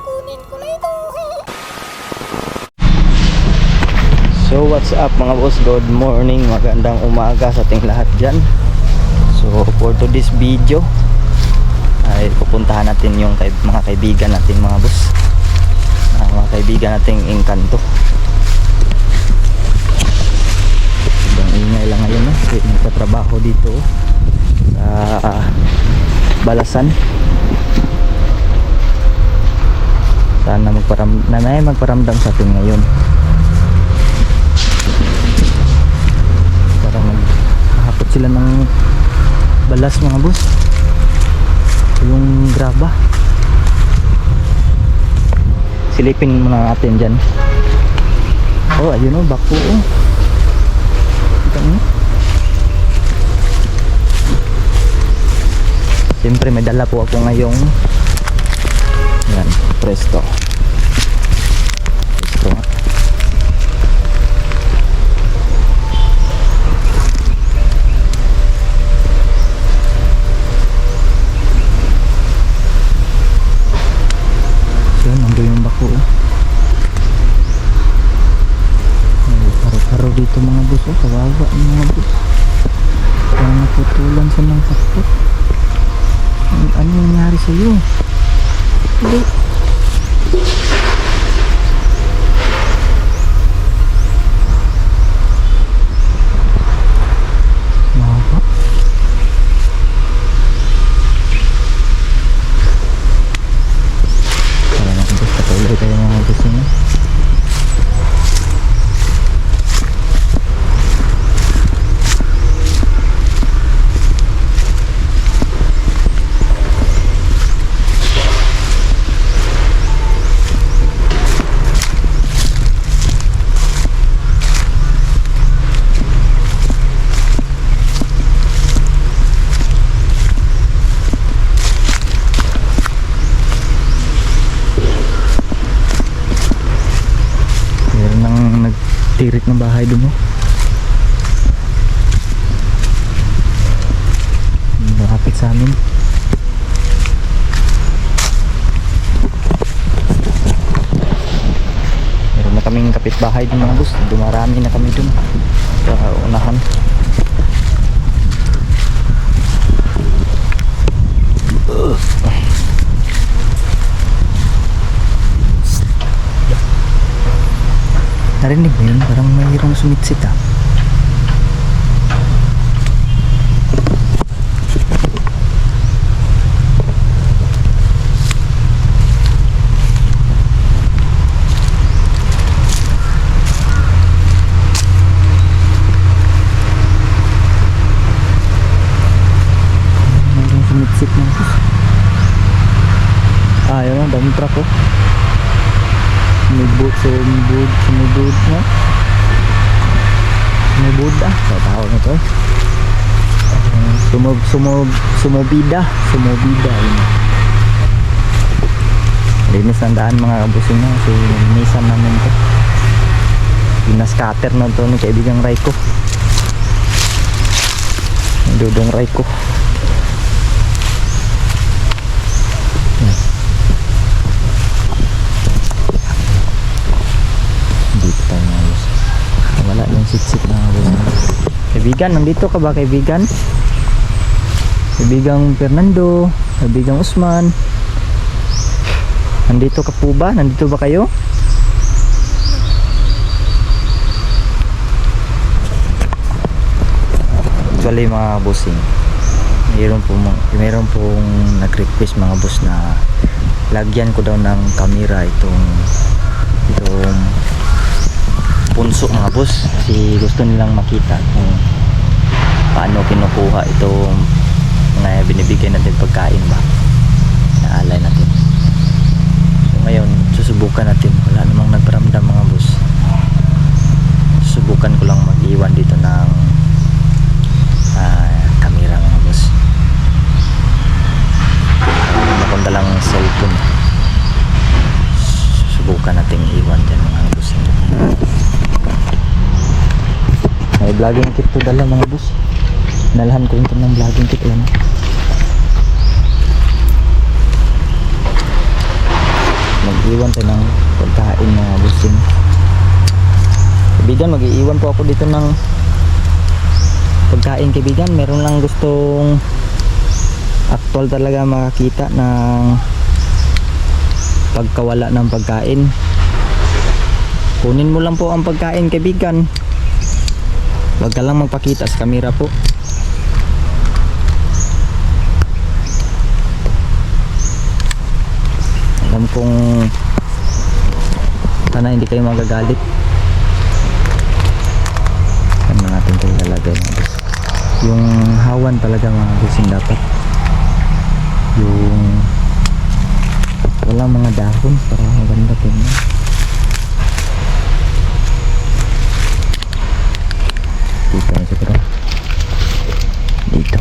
kukunin ko na ito. So what's up mga boss, good morning, magandang umaga sa ating lahat dyan. So for today's video ay pupuntahan natin yung mga kaibigan natin mga boss, mga kaibigan nating Engkanto. Ibang ingay lang ngayon, kasi nagtatrabaho dito sa Balasan. Sana magparamdam sa atin ngayon para mahapot sila ng balas mga boss, yung graba. Silipin muna natin dyan. Oh ayun o, bako o. Kita mo, siyempre may dala po ako ngayong yan, presto nga. So nandun yung bako oh. May haro-haro dito mga boss oh. Kawawa yung mga boss, kaya naputulan sa ng bako. Ano nangyari sa'yo? Hindi. Mahaba. Kaya natin gusto, patuloy tayo mga gusto niya. Tirik ng bahay dun oh. Malapit sa amin. Meron na kaming kapitbahay dun mga boss. Dumarami na kami dun sa unahan. Narinig mo yun? Parang mayroong sumitsit ah. Mayroong sumitsit na ito. Ah, yun ang dump truck oh. Sumibud na. Sumibud ah, sa tawag na to. Sumobida yun. Linis ng daan mga kabusing na. So linisan namin to. Pinaskater na to ng kaibigang Raiko, Dudong Raiko. Wala yung sit-sit na boss. Kaibigan, nandito ka ba kaibigan? Kaibigang Fernando, kaibigang Usman, nandito ka po ba? Nandito ba kayo? Actually mga bossing, mayroon pong nag-request mga boss na lagyan ko daw ng camera itong punso mga boss, kasi gusto nilang makita kung paano kinukuha itong mga binibigay natin pagkain ba, naalay natin. So ngayon susubukan natin, wala namang nagparamdam mga boss. Susubukan ko lang mag-iwan dito ng camera mga boss. Napunta lang cellphone, susubukan natin iwan dyan mga boss. May vlogging kit to dala mga boss. Nalahan ko ito ng vlogging kit. Ayan. mag-iwan tayo ng pagkain mga busing. Kaibigan, mag-iiwan po ako dito ng pagkain kaibigan. Meron lang gustong actual talaga makakita ng pagkawala ng pagkain. Kunin mo lang po ang pagkain kaibigan. Huwag ka lang magpakita sa camera po. Alam kong sana hindi kayo magagalit. Ano natin ito ilalagay mga boss. Yung hawan talaga mga busing dapat yung walang mga dahon para maganda tingnan. Dito na siguro. Dito.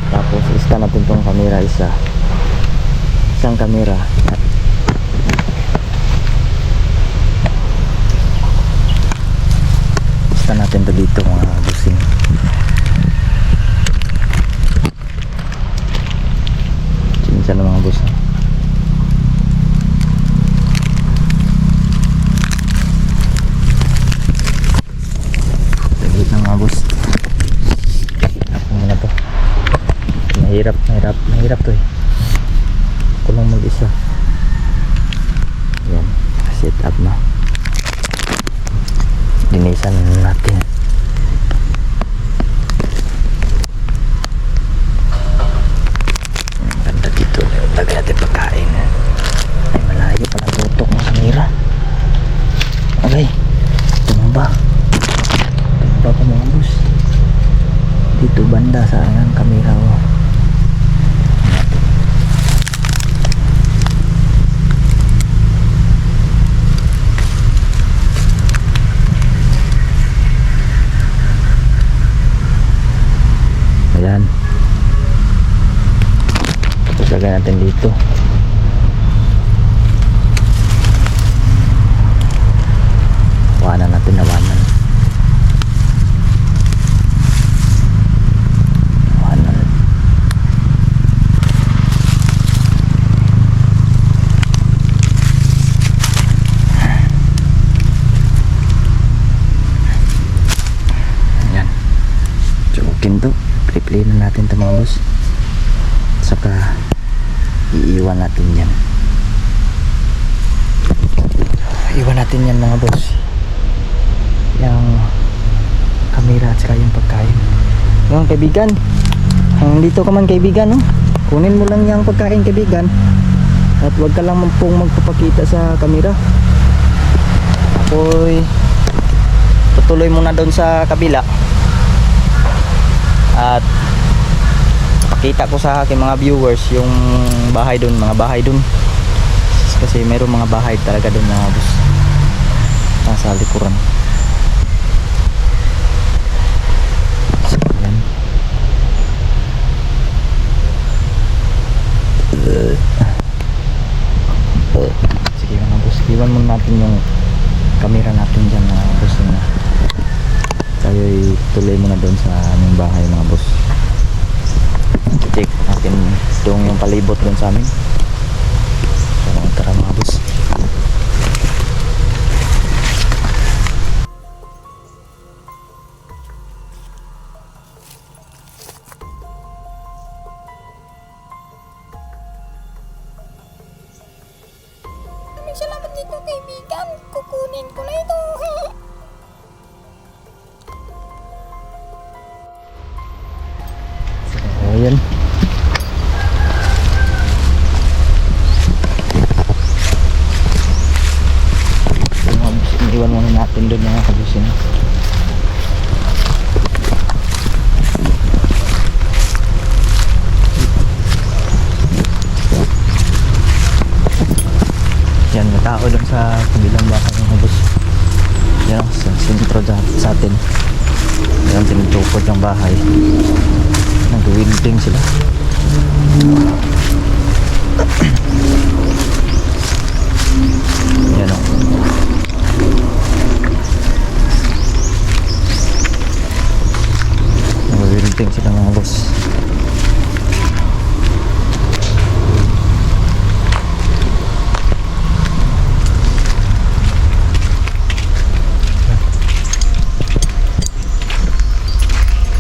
Tapos isa natin tong camera isang camera. Isa natin to dito mga busing. Sinsa na mga busing. Dito na mga bus. Ako muna to. Mahirap to eh. Ako lang mag-isa. Yan, set up na. Linisan natin. Ganda dito. Lagay natin pagkain. Ay, malayo pala tutok ng kamera. Okay. Tumaba pa mga bus. Dito banda sa ang kamera ko. Ayan. Tapos lagay natin dito. Nawanan. Ayan. Tsukin to. Play na natin ito mga boss. Saka iiwan natin yan. Iwan natin yan mga boss. Yung camera at saka yung pagkain. Yung kaibigan, dito ka man kaibigan, no? Kunin mo lang yung pagkain kaibigan. At huwag ka lang pong magpapakita sa camera. Ako'y tutuloy muna doon sa kabila. At pakita ko sa aking mga viewers yung bahay doon, mga bahay doon. Kasi mayroong mga bahay talaga doon mga boss. Nasa likuran. So, yan. Sige mga boss, iwan muna natin yung camera natin dyan mga boss na. Tayo'y tuloy muna doon sa aming bahay mga boss. Check natin yung palibot doon sa amin. So tara mga boss. Salamat dito kaibigan, kukunin ko na ito. Ayan. Iwan muna natin doon mga kabusin. Yan, may tao doon sa kabilang bahay mga kabus. Yan sa sentro sa atin. Yan, tinutukod ng bahay. Nag-winding sila. Yan o. Nagkamping sila mga boss.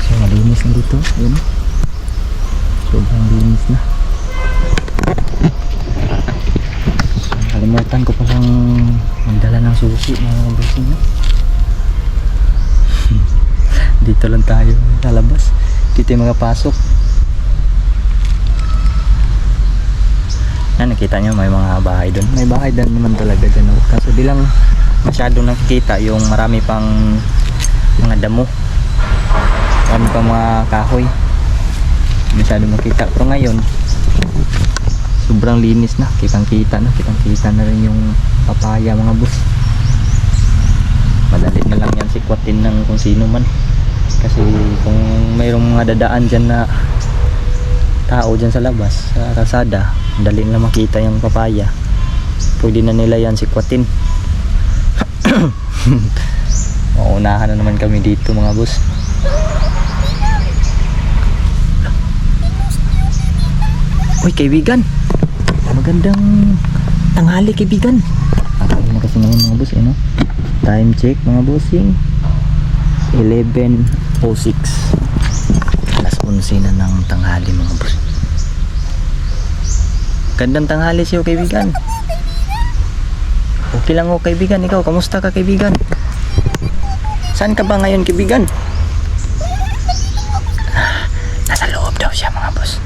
So malinis na dito. Yun. Sobrang linis na. So, kalimutan ko palang magdala ng susi mga bossing na. Dito lang tayo sa labas. Dito yung mga pasok. Nakita nyo may mga bahay doon. May bahay din naman talaga dyan. Kaso di lang masyadong nakikita yung marami pang mga damo. Marami pang mga kahoy. Masyadong makita. Pero ngayon sobrang linis na. Kitang-kita na rin yung papaya mga boss. Madali na lang yan sikwatin ng kung sino man. Kasi kung mayroong mga dadaan dyan na tao dyan sa labas, sa kalsada, dali na makita yung papaya. Pwede na nila yan sikwatin. Maunahan na naman kami dito mga boss. Uy kaibigan, magandang tanghali kaibigan. Tanghali na kasi ngayon mga boss, no? Time check mga bossing, 11:06. Alas 11 na ng tanghali mga boss. Gandang tanghali siyo kaibigan. Okay lang o kaibigan. Ikaw, kamusta ka kaibigan? Saan ka ba ngayon kaibigan? Nasa loob daw siya mga boss.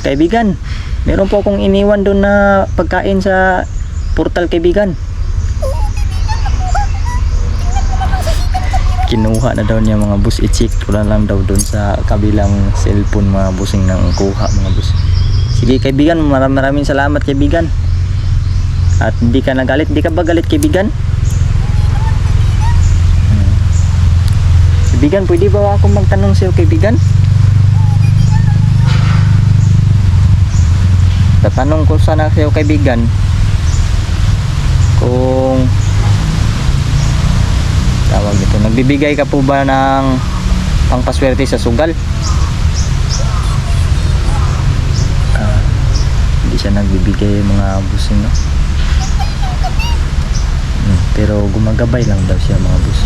Kaibigan, meron po akong iniwan doon na pagkain sa portal kaibigan. Kinuha na daw niya mga boss. I-check ko lang daw doon sa kabilang cellphone mga bossing ng kuha mga boss. Sige kaibigan, maraming salamat kaibigan. At hindi ka nagalit. Hindi ka ba galit kaibigan? Kaibigan, pwede ba ako magtanong sa'yo kaibigan? Tatanong ko sana sa'yo kaibigan, kung tawag ito, nagbibigay ka po ba ng pangpaswerte sa sugal? Hindi siya nagbibigay mga busing, no? Pero gumagabay lang daw siya mga bus.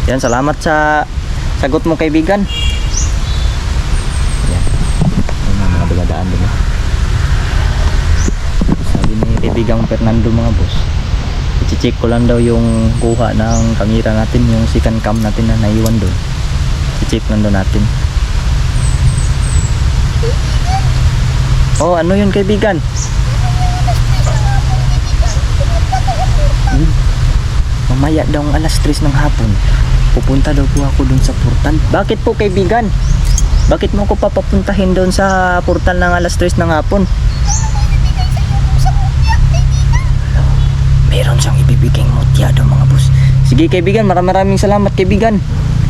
Yan, salamat sa sagot mo kaibigan. Yan, mga dumadaan din. Sabi ni kaibigang Fernando mga boss, i-check ko lang daw yung kuha ng kamera natin, yung second cam natin na naiwan doon. I-check lang daw natin. Oh, ano yun kaibigan? Mamaya daw ang alas 3 ng hapon, pupunta daw po ako doon sa portal. Bakit po kaibigan? Bakit mo ko papapuntahin doon sa portal ng alas 3 ng hapon? Meron siyang ibibiging mutya daw mga boss. Sige kaibigan, maraming salamat kaibigan.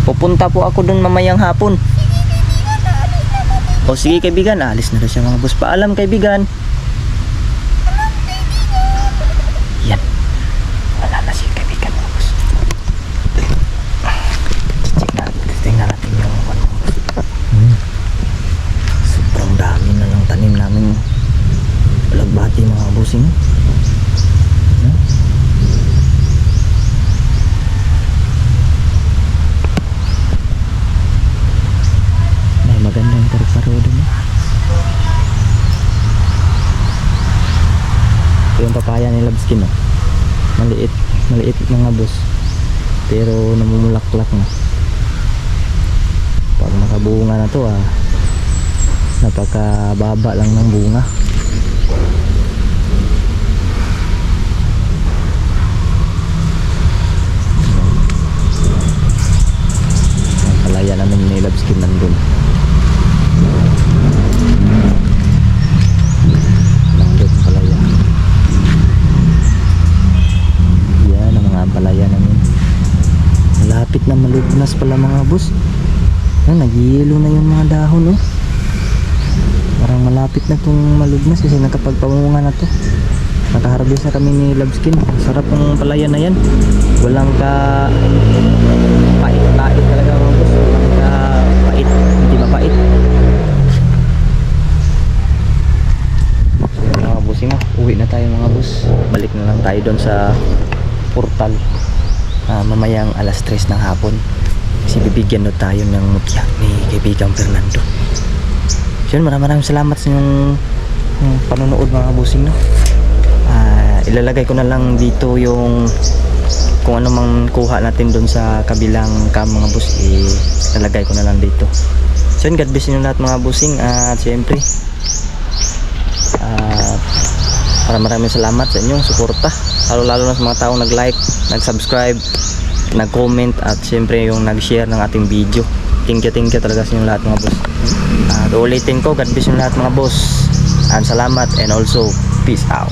Pupunta po ako doon mamayang hapon. O sige kaibigan, alis na daw siya mga boss. Paalam kaibigan. Yan, wala na si kaibigan mga boss. Tingnan natin yung ano. Sobrang dami na ng tanim namin balagbati mga bossing. Magandang paru-paro doon. Ito yung papaya ni Labskin, oh. Maliit mga boss, pero namumulaklak na. Pag makabunga na to, napakababa lang ng bunga. Ang palaya namin ni Labskin nandun. Palaya namin. Malapit na malugnas pala mga boss. Nag-yelo na yung mga dahon, oh. Parang malapit na itong malugnas kasi nakapagpamunga na to. Nakaharvest na kami ni Labskin. Sarap ng palaya na yan. Walang mabait, hindi mapait. So, mga bossing mo, uwi na tayo mga boss. Balik na lang tayo doon sa portal mamayang alas 3 ng hapon. Kasi bibigyan na tayo ng mutya ni kaibigang Fernando. So yun, maraming salamat sa inyong panonood mga bossing, no? Ilalagay ko na lang dito yung kung ano mang kuha natin doon sa kabilang cam mga boss, ilalagay ko na lang dito. So yun, God bless nyo lahat mga bossing. At syempre maraming salamat sa inyong suporta, lalo na sa mga taong nag-like, nag-subscribe, nag-comment, at syempre yung nag-share ng ating video. Thank you talaga sa inyong lahat mga boss. At ulitin ko, God bless nyo lahat mga boss, and salamat, and also peace out.